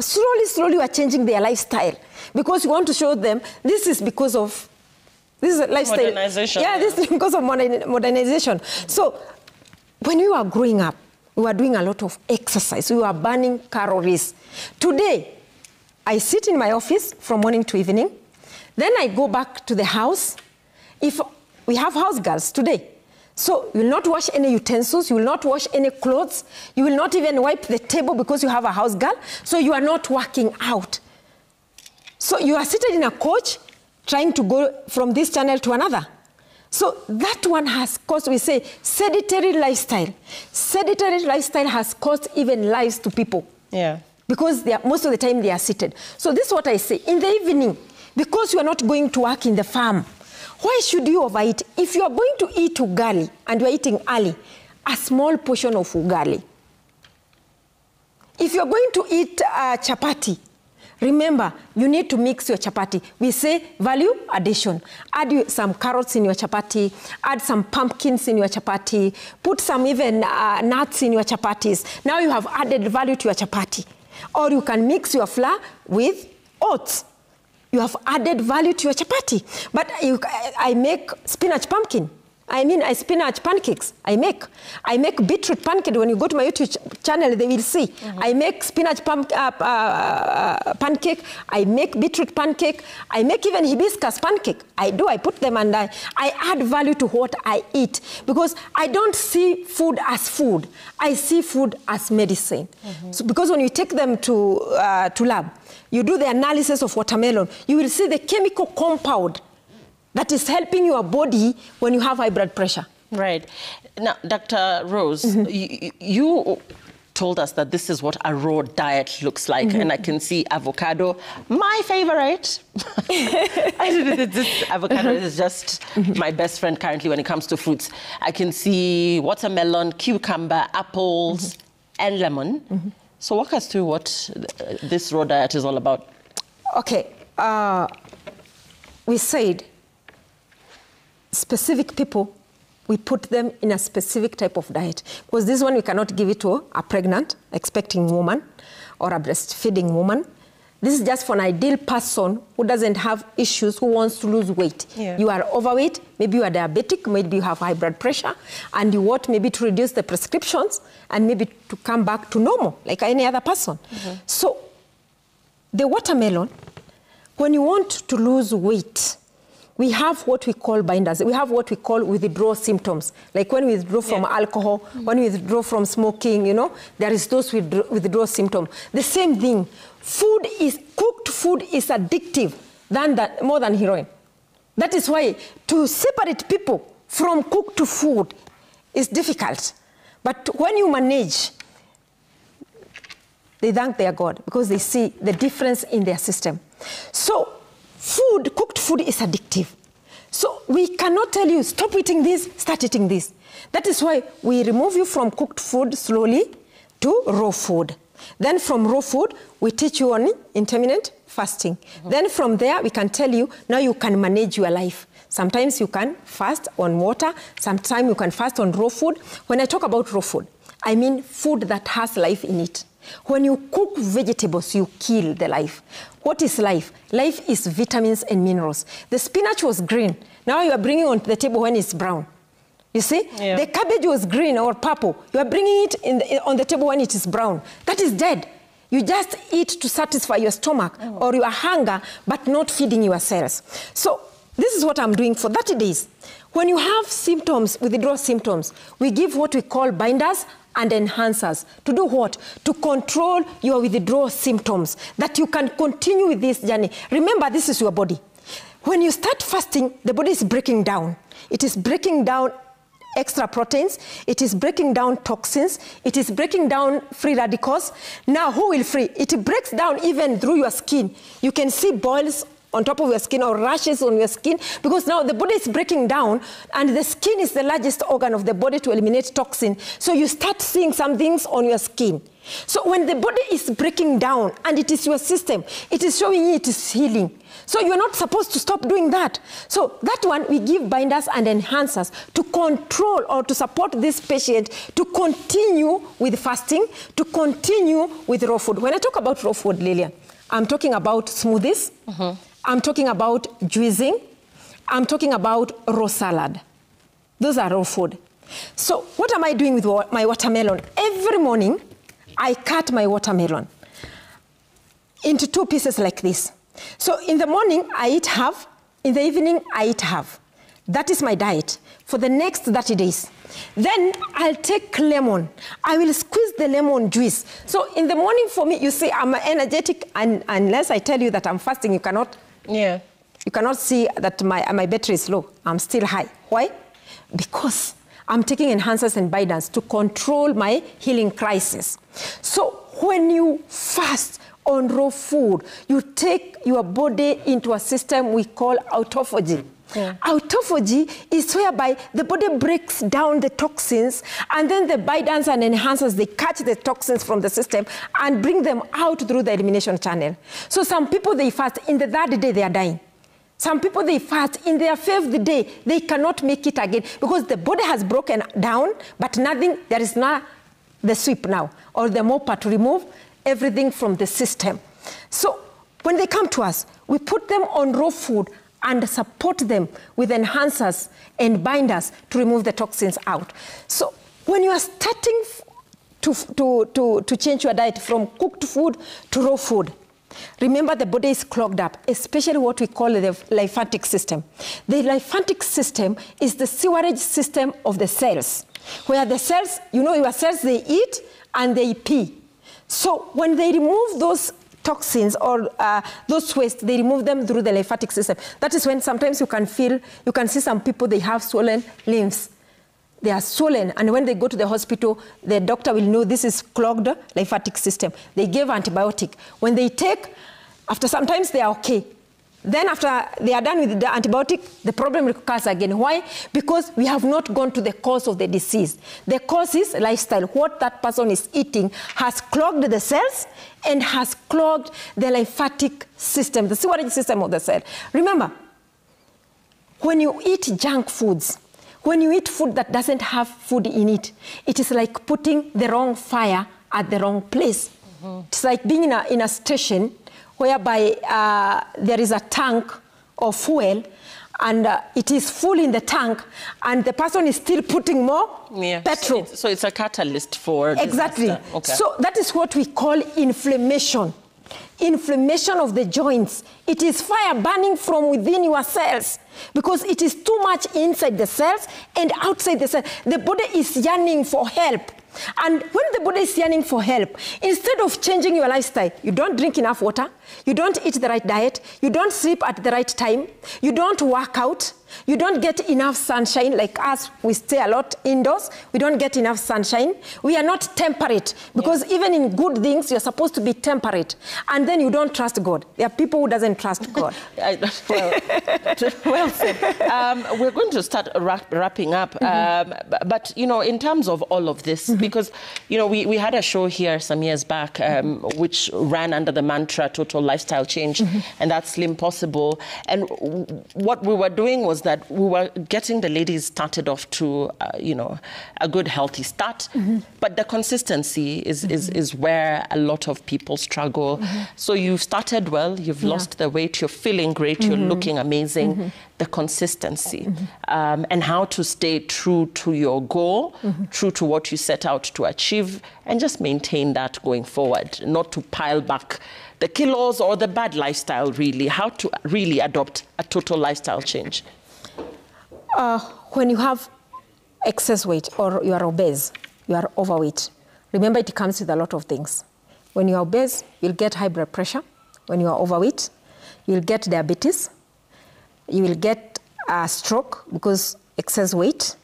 slowly you are changing their lifestyle because you want to show them this is because of this is lifestyle.
Modernization.
Yeah, this is because of modernization. So when you are growing up, we were doing a lot of exercise. We were burning calories. Today, I sit in my office from morning to evening. Then I go back to the house. If we have house girls today, so you will not wash any utensils, you will not wash any clothes, you will not even wipe the table because you have a house girl, so you are not working out. So you are seated in a coach trying to go from this channel to another. So that one has caused, we say, sedentary lifestyle. Sedentary lifestyle has caused even lives to people.
Yeah.
Because most of the time they are seated. So this is what I say. In the evening, because you are not going to work in the farm, why should you overeat? If you are going to eat ugali and you are eating early, a small portion of ugali. If you are going to eat chapati, remember, you need to mix your chapati. We say value addition. Add some carrots in your chapati, add some pumpkins in your chapati, put some even nuts in your chapatis. Now you have added value to your chapati. Or you can mix your flour with oats. You have added value to your chapati. But I make spinach pumpkin. I mean, spinach pancakes, I make beetroot pancake. When you go to my YouTube channel, they will see. I make spinach pancake, I make beetroot pancake, I make even hibiscus pancake. I put them and I add value to what I eat, because I don't see food as food. I see food as medicine. So because when you take them to lab, you do the analysis of watermelon, you will see the chemical compound that is helping your body when you have high blood pressure.
Right. Now, Dr. Rose, you told us that this is what a raw diet looks like, and I can see avocado, my favorite. This avocado is just my best friend currently when it comes to fruits. I can see watermelon, cucumber, apples, and lemon. So walk us through what this raw diet is all about.
Okay. We said specific people, we put them in a specific type of diet. Because this one, we cannot give it to a pregnant, expecting woman or a breastfeeding woman. This is just for an ideal person who doesn't have issues, who wants to lose weight. Yeah. You are overweight, maybe you are diabetic, maybe you have high blood pressure, and you want maybe to reduce the prescriptions and maybe to come back to normal, like any other person. So the watermelon, when you want to lose weight, we have what we call binders. We have what we call withdrawal symptoms. Like when we withdraw from alcohol, when we withdraw from smoking, you know, there is those withdrawal symptoms. The same thing. Cooked food is addictive more than heroin. That is why to separate people from cooked food is difficult. But when you manage, they thank their God because they see the difference in their system. So cooked food is addictive. So we cannot tell you, stop eating this, start eating this. That is why we remove you from cooked food slowly to raw food. Then from raw food, we teach you on intermittent fasting. Then from there, we can tell you, now you can manage your life. Sometimes you can fast on water. Sometimes you can fast on raw food. When I talk about raw food, I mean food that has life in it. When you cook vegetables, you kill the life. What is life? Life is vitamins and minerals. The spinach was green. Now you are bringing on the table when it's brown. You see? Yeah. The cabbage was green or purple. You are bringing it on the table when it is brown. That is dead. You just eat to satisfy your stomach or your hunger, but not feeding your cells. So this is what I'm doing for 30 days. When you have symptoms, withdrawal symptoms, we give what we call binders and enhancers. To do what? To control your withdrawal symptoms, that you can continue with this journey. Remember, this is your body. When you start fasting, the body is breaking down. It is breaking down extra proteins. It is breaking down toxins. It is breaking down free radicals. Now, who will free? It breaks down even through your skin. You can see boils on top of your skin or rashes on your skin, because now the body is breaking down, and the skin is the largest organ of the body to eliminate toxin. So you start seeing some things on your skin. So when the body is breaking down and it is your system, it is showing you it is healing. So you're not supposed to stop doing that. So that one, we give binders and enhancers to control or to support this patient to continue with fasting, to continue with raw food. When I talk about raw food, Lillian, I'm talking about smoothies. I'm talking about juicing. I'm talking about raw salad. Those are raw food. So what am I doing with my watermelon? Every morning, I cut my watermelon into 2 pieces like this. So in the morning, I eat half. In the evening, I eat half. That is my diet for the next 30 days. Then I'll take lemon. I will squeeze the lemon juice. So in the morning for me, you see, I'm energetic, and unless I tell you that I'm fasting, you cannot see that my battery is low. I'm still high. Why? Because I'm taking enhancers and binders to control my healing crisis. So when you fast on raw food, you take your body into a system we call autophagy. Autophagy is whereby the body breaks down the toxins, and then the binders and enhancers, they catch the toxins from the system and bring them out through the elimination channel. So some people, they fast, in the 3rd day they are dying. Some people, they fast, in their 5th day, they cannot make it again because the body has broken down, but nothing, there is not the sweep now or the mopper to remove everything from the system. So when they come to us, we put them on raw food and support them with enhancers and binders to remove the toxins out. So when you are starting to change your diet from cooked food to raw food, remember the body is clogged up, especially what we call the lymphatic system. The lymphatic system is the sewerage system of the cells, where the cells, you know, your cells, they eat and they pee. So when they remove those toxins or those waste, they remove them through the lymphatic system. That is when sometimes you can see some people, they have swollen lymphs. They are swollen, and when they go to the hospital, the doctor will know this is clogged lymphatic system. They give antibiotic. When they take, after sometimes they are okay. Then after they are done with the antibiotic, the problem recurs again. Why? Because we have not gone to the cause of the disease. The cause is lifestyle. What that person is eating has clogged the cells and has clogged the lymphatic system, the sewerage system of the cell. Remember, when you eat junk foods, when you eat food that doesn't have food in it, it is like putting the wrong fire at the wrong place. It's like being in a station whereby there is a tank of fuel and it is full in the tank and the person is still putting more petrol.
So it's a catalyst for
exactly.
disaster. Okay.
So that is what we call inflammation. Inflammation of the joints. It is fire burning from within your cells because it is too much inside the cells and outside the cell. The body is yearning for help. And when the body is yearning for help, instead of changing your lifestyle, you don't drink enough water, you don't eat the right diet, you don't sleep at the right time, you don't work out, you don't get enough sunshine. Like us, we stay a lot indoors, we don't get enough sunshine. We are not temperate because even in good things, you're supposed to be temperate. And then you don't trust God. There are people who doesn't trust God.
Well said. We're going to start wrapping up. But, you know, in terms of all of this, because, you know, we had a show here some years back, which ran under the mantra Total Lifestyle Change, and that's Slim Possible. And what we were doing was that we were getting the ladies started off to, you know, a good, healthy start. But the consistency is where a lot of people struggle. So you started well, you've lost the weight, you're feeling great, you're looking amazing. The consistency and how to stay true to your goal, true to what you set out to achieve, and just maintain that going forward, not to pile back the kilos or the bad lifestyle, really. How to really adopt a total lifestyle change.
When you have excess weight or you are obese, you are overweight, remember it comes with a lot of things. When you are obese, you'll get high blood pressure. When you are overweight, you'll get diabetes. You will get a stroke because excess weight.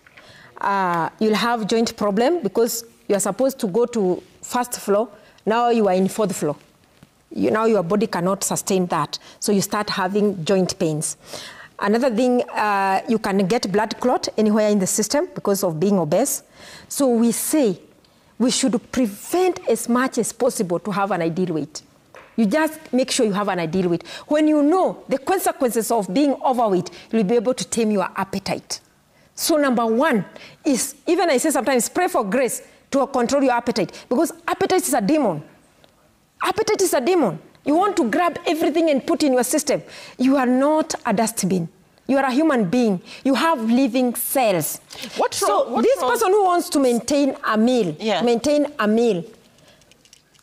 You'll have joint problem because you are supposed to go to first floor. Now you are in fourth floor. Now your body cannot sustain that. So you start having joint pains. Another thing, you can get blood clot anywhere in the system because of being obese. So we say we should prevent as much as possible to have an ideal weight. You just make sure you have an ideal weight. When you know the consequences of being overweight, you'll be able to tame your appetite. So number one is, even I say sometimes, pray for grace to control your appetite, because appetite is a demon. Appetite is a demon. You want to grab everything and put in your system. You are not a dustbin. You are a human being. You have living cells. This person who wants to maintain a meal,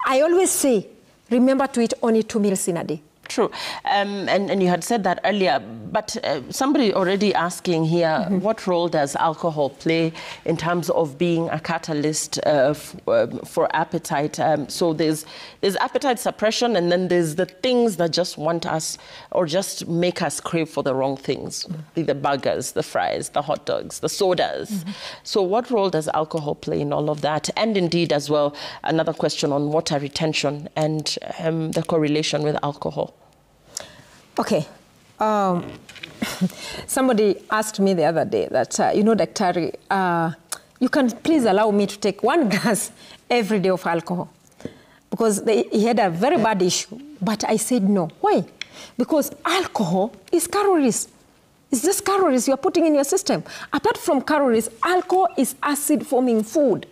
I always say, remember to eat only 2 meals in a day.
True. And you had said that earlier, but somebody already asking here, what role does alcohol play in terms of being a catalyst for appetite? So there's appetite suppression, and then there's the things that just want us or just make us crave for the wrong things, the burgers, the fries, the hot dogs, the sodas. So what role does alcohol play in all of that? And indeed as well, another question on water retention and the correlation with alcohol.
Okay. Somebody asked me the other day that, you know, Daktari, you can please allow me to take 1 glass every day of alcohol, because he had a very bad issue. But I said no. Why? Because alcohol is calories. It's just calories you're putting in your system. Apart from calories, alcohol is acid-forming food.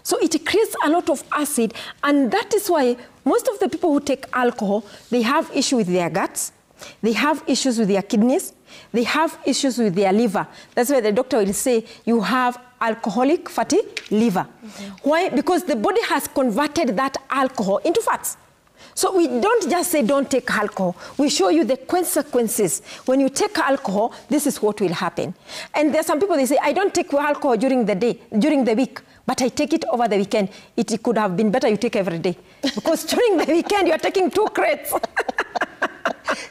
So it creates a lot of acid, and that is why most of the people who take alcohol, they have issue with their guts. They have issues with their kidneys. They have issues with their liver. That's why the doctor will say you have alcoholic fatty liver. Why? Because the body has converted that alcohol into fats. So we don't just say don't take alcohol. We show you the consequences. When you take alcohol, this is what will happen. And there are some people, they say, I don't take alcohol during the day, during the week, but I take it over the weekend. It could have been better you take every day. Because during the weekend, you're taking 2 crates.
So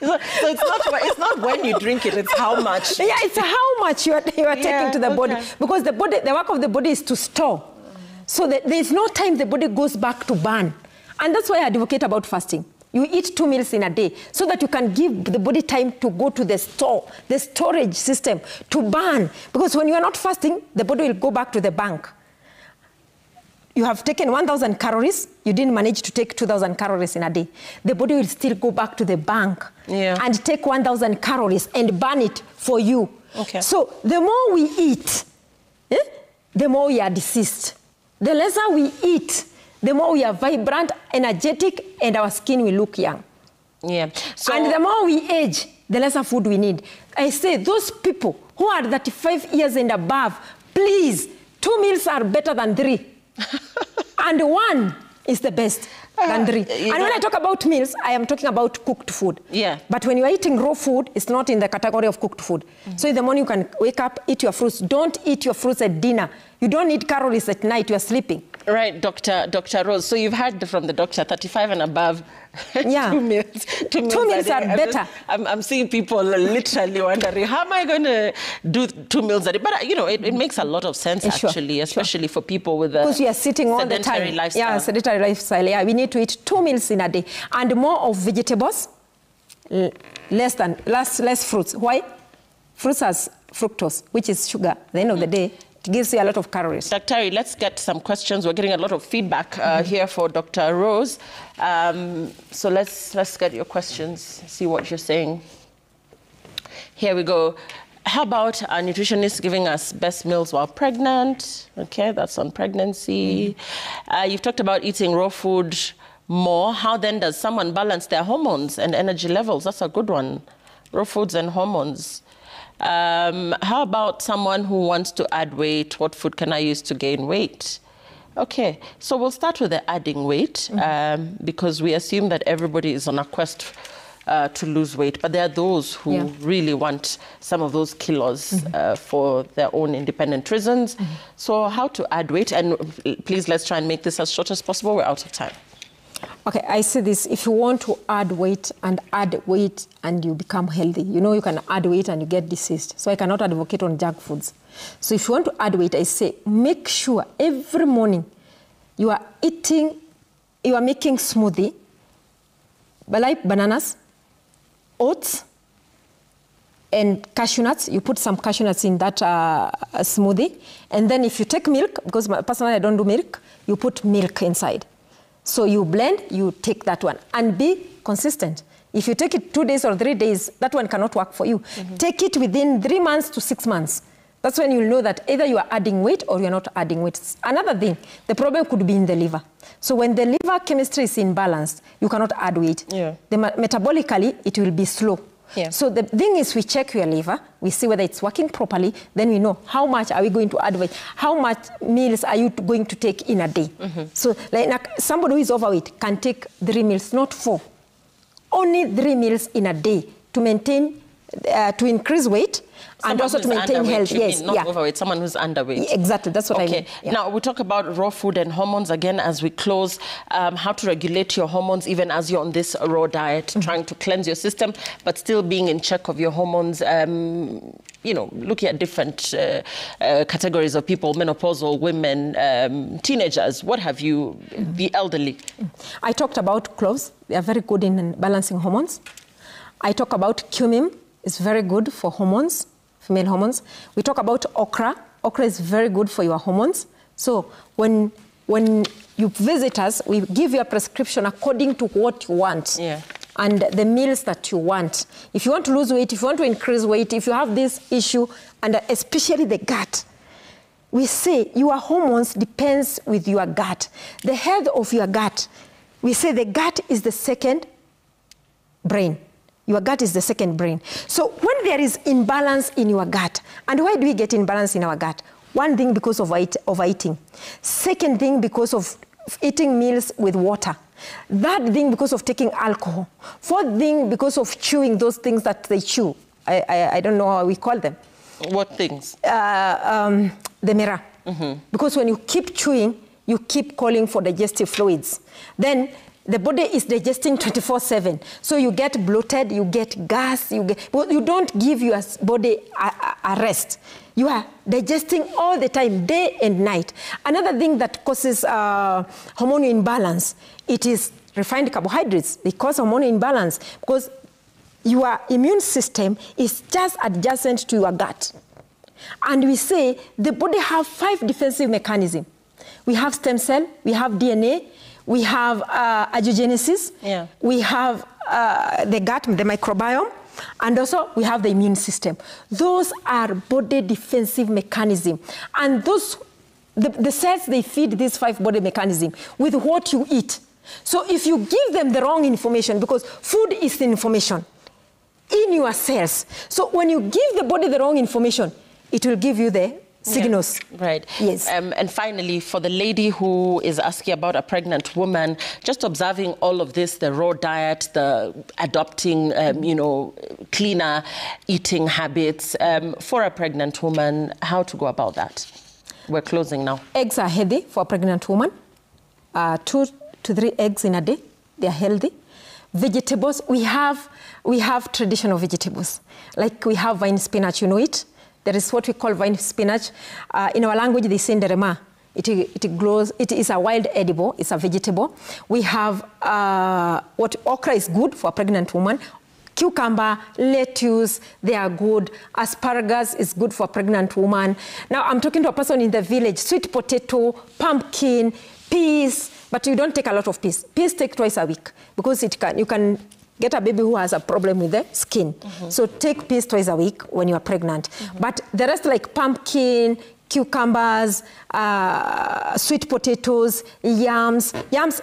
it's not when you drink it, it's how much.
Yeah, it's how much you are taking to the body. Because the work of the body is to store. So there's no time the body goes back to burn. And that's why I advocate about fasting. You eat 2 meals in a day so that you can give the body time to go to the storage system, to burn. Because when you are not fasting, the body will go back to the bank. You have taken 1,000 calories, you didn't manage to take 2,000 calories in a day. The body will still go back to the bank and take 1,000 calories and burn it for you.
Okay.
So the more we eat, the more we are diseased. The lesser we eat, the more we are vibrant, energetic, and our skin will look young.
Yeah. So,
and the more we age, the lesser food we need. I say those people who are 35 years and above, please, 2 meals are better than 3. And 1 is the best than 3. And when I talk about meals, I am talking about cooked food.
Yeah.
But when you are eating raw food, it's not in the category of cooked food. So in the morning, you can wake up, eat your fruits. Don't eat your fruits at dinner. You don't need calories at night. You are sleeping.
Right, Dr. Rose. So you've heard from the doctor, 35 and above, 2 meals. 2
meals are better.
I'm seeing people literally wondering, how am I going to do 2 meals a day? But, you know, it makes a lot of sense, actually, especially for people with a
because we are sitting all the time.
Lifestyle.
Yeah, sedentary lifestyle. Yeah, we need to eat 2 meals in a day. And more of vegetables, less fruits. Why? Fruits has fructose, which is sugar. At the end of the day, it gives you a lot of calories.
Dr. Terry, let's get some questions. We're getting a lot of feedback here for Dr. Rose. So let's get your questions, see what you're saying. Here we go. How about a nutritionist giving us best meals while pregnant? Okay, that's on pregnancy. You've talked about eating raw food more. How then does someone balance their hormones and energy levels? That's a good one. Raw foods and hormones. How about someone who wants to add weight? What food can I use to gain weight? Okay, so we'll start with the adding weight because we assume that everybody is on a quest to lose weight, but there are those who really want some of those kilos for their own independent reasons. So how to add weight? And please, let's try and make this as short as possible. We're out of time.
Okay, I see this. If you want to add weight and you become healthy, you know you can add weight and you get diseased. So I cannot advocate on junk foods. So if you want to add weight, I say make sure every morning you are making smoothie, like bananas, oats, and cashew nuts. You put some cashew nuts in that smoothie. And then if you take milk, because personally I don't do milk, you put milk inside. So you blend, you take that one, and be consistent. If you take it 2 days or 3 days, that one cannot work for you. Take it within 3 months to 6 months. That's when you'll know that either you are adding weight or you're not adding weight. Another thing, the problem could be in the liver. So when the liver chemistry is imbalanced, you cannot add weight. Metabolically, it will be slow. So the thing is, we check your liver, we see whether it's working properly, then we know how much are we going to add weight, how much meals are you going to take in a day. So like somebody who is overweight can take 3 meals, not 4. Only 3 meals in a day to maintain, to increase weight, and also to maintain health.
Yes, not overweight, someone who's underweight.
Exactly, that's what I mean.
Now, we talk about raw food and hormones again as we close. How to regulate your hormones even as you're on this raw diet, trying to cleanse your system, but still being in check of your hormones. You know, looking at different categories of people, menopausal women, teenagers, what have you, the elderly.
I talked about cloves. They are very good in balancing hormones. I talk about cumin. It's very good for hormones, female hormones. We talk about okra. Okra is very good for your hormones. So when you visit us, we give you a prescription according to what you want. And the meals that you want. If you want to lose weight, if you want to increase weight, if you have this issue, and especially the gut, we say your hormones depends with your gut. The health of your gut, we say the gut is the second brain. Your gut is the second brain. So when there is imbalance in your gut, and why do we get imbalance in our gut? One thing, because of overeating. Second thing, because of eating meals with water. Third thing, because of taking alcohol. Fourth thing, because of chewing those things that they chew. I don't know how we call them.
What things?
The mirror. Because when you keep chewing, you keep calling for digestive fluids. Then the body is digesting 24/7. So you get bloated, you get gas, you don't give your body a rest. You are digesting all the time, day and night. Another thing that causes hormonal imbalance, it is refined carbohydrates. They cause hormonal imbalance because your immune system is just adjacent to your gut. And we say the body has 5 defensive mechanisms. We have stem cell, we have DNA, we have angiogenesis, we have the gut, the microbiome, and also we have the immune system. Those are body defensive mechanisms. And those, the cells, they feed these 5 body mechanisms with what you eat. So if you give them the wrong information, because food is the information in your cells. So when you give the body the wrong information, it will give you the signals.
Yeah, right.
Yes.
And finally, for the lady who is asking about a pregnant woman, just observing all of this, the raw diet, the adopting, cleaner eating habits, for a pregnant woman, how to go about that? We're closing now.
Eggs are healthy for a pregnant woman. 2 to 3 eggs in a day. They're healthy. Vegetables, we have traditional vegetables. Like we have vine spinach, you know it? There is what we call vine spinach. In our language, they say nderema. It grows, it is a wild edible, it's a vegetable. We have what okra is good for a pregnant woman. Cucumber, lettuce, they are good. Asparagus is good for a pregnant woman. Now, I'm talking to a person in the village. Sweet potato, pumpkin, peas, but you don't take a lot of peas. Peas take twice a week because you can get a baby who has a problem with the skin. So take peas twice a week when you are pregnant. But the rest, like pumpkin, cucumbers, sweet potatoes, yams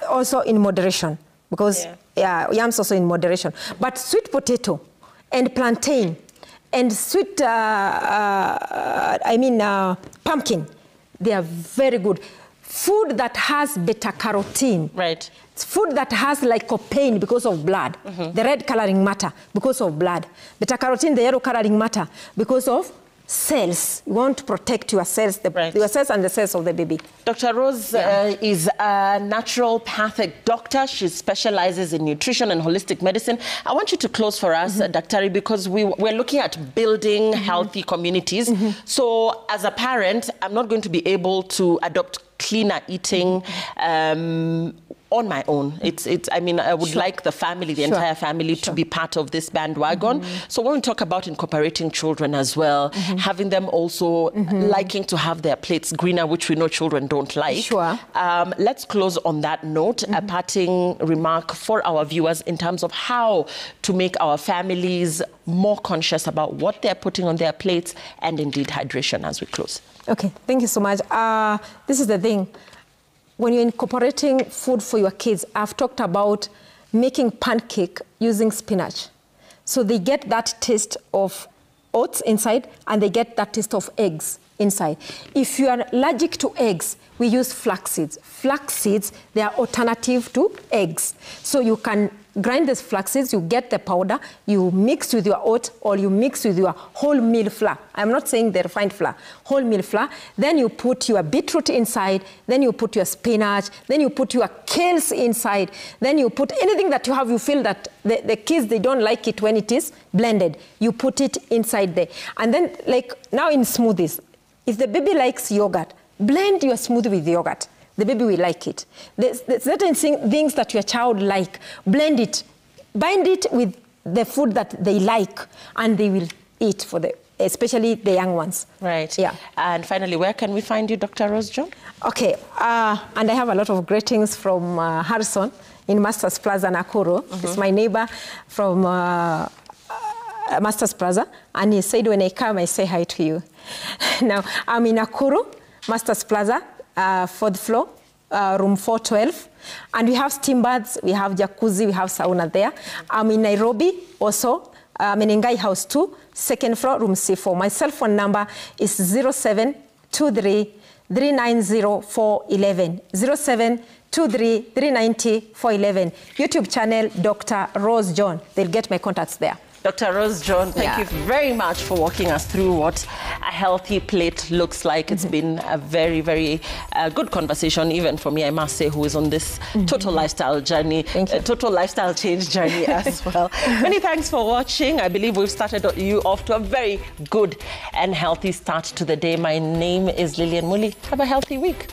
also in moderation. Because, yams also in moderation. But sweet potato and plantain and pumpkin, they are very good. Food that has beta-carotene.
Right.
Food that has lycopene because of blood. The red coloring matter because of blood. Beta-carotene, the yellow coloring matter because of cells. You want to protect your cells, your cells and the cells of the baby.
Dr. Rose is a naturopathic doctor. She specializes in nutrition and holistic medicine. I want you to close for us, Daktari, because we're looking at building healthy communities. So as a parent, I'm not going to be able to adopt cleaner eating on my own. I would like the family, the entire family, to be part of this bandwagon. So when we talk about incorporating children as well, having them also liking to have their plates greener, which we know children don't like. Let's close on that note, a parting remark for our viewers in terms of how to make our families more conscious about what they're putting on their plates and indeed hydration as we close.
Okay, thank you so much. This is the thing. When you're incorporating food for your kids, I've talked about making pancake using spinach. So they get that taste of oats inside and they get that taste of eggs inside. If you are allergic to eggs, we use flax seeds. Flax seeds, they are alternative to eggs. So you can grind these flax seeds, you get the powder, you mix with your oat or you mix with your wholemeal flour. I'm not saying the refined flour, wholemeal flour. Then you put your beetroot inside, then you put your spinach, then you put your kales inside, then you put anything that you have, you feel that the kids, they don't like it when it is blended. You put it inside there. And then like now in smoothies, if the baby likes yogurt, blend your smoothie with yogurt. The baby will like it. There's certain things that your child like. Blend it. Bind it with the food that they like, and they will eat, especially the young ones.
Right.
Yeah.
And finally, where can we find you, Dr. Rose John?
Okay. And I have a lot of greetings from Harrison in Masters Plaza, Nakuru. It's my neighbor from Masters Plaza. And he said, when I come, I say hi to you. Now, I'm in Nakuru, Masters Plaza. 4th floor, room 412. And we have steam baths, we have jacuzzi, we have sauna there. I'm in Nairobi also. I'm in Ngai House 2, second floor, room C4. My cell phone number is 0723 390 411. 0723 390 411. YouTube channel, Dr. Rose John. They'll get my contacts there.
Dr. Rose John, thank you very much for walking us through what a healthy plate looks like. It's been a very, very good conversation, even for me, I must say, who is on this total lifestyle journey, total lifestyle change journey as well. Many thanks for watching. I believe we've started you off to a very good and healthy start to the day. My name is Lillian Muli. Have a healthy week.